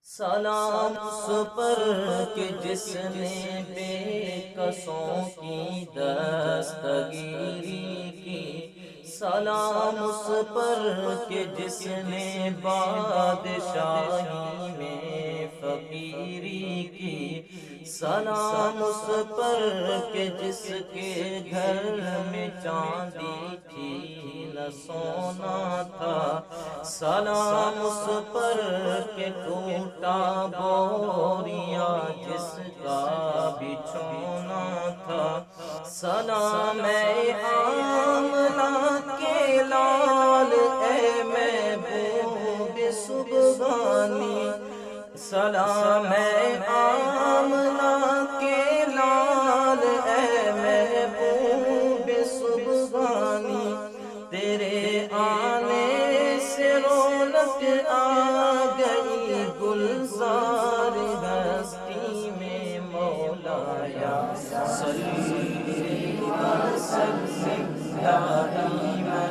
سلام اس پر کہ جس نے بے کسوں کی دستگیری کی، سلام اس پر کہ جس نے بادشاہی میں فقیری کی، سلام اس پر کہ جس کے گھر میں چاندی تھی نہ سونا تھا، سلام اس پر کہ ٹوٹا بوریا جس کا بچھونا تھا، سلام اے آمنہ کے لال اے محبوب سبحانی، سلام اے آمنہ کے لال اے محبوب سبحانی، تیرے آنے سے رونق آ گئی گلزار ہستی میں، مولایا صلی وسلم دائما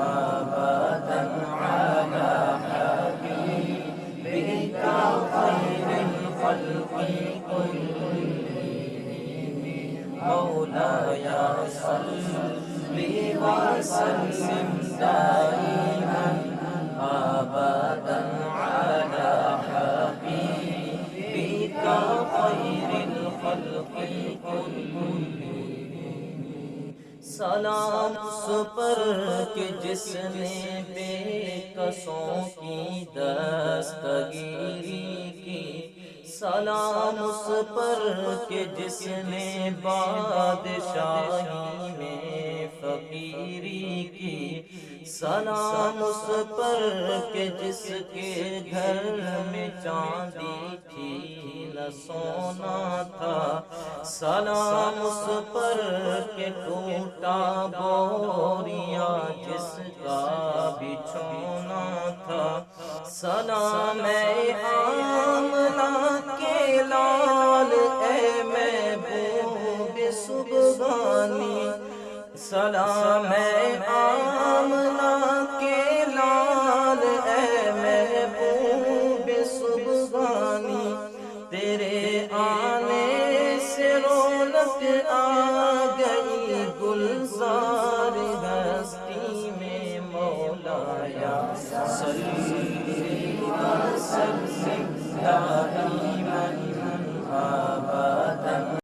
ابدا علی حبیبک خیر الخلق کلہم، مولایا صلی وسلم دائما ابدا علی حبیبک خیر الخلق کلہم۔ سلام اس پر کہ جس نے بے کسوں کی دستگیری کی، سلام اس پر کہ جس نے بادشاہی میں فقیری کی، سلام اس پر کہ جس کے گھر میں چاندی تھی نہ سونا تھا، سلام اس پر کہ ٹوٹا بوریا جس کا بچھونا تھا، سلام اے آمنہ کے لال اے محبوب سبحانی، سلام اے آمنہ کے لال اے محبوب سبحانی، تیرے آنے سے رونق آ گئی گلزار ہستی میں، مولایا صلی وسلم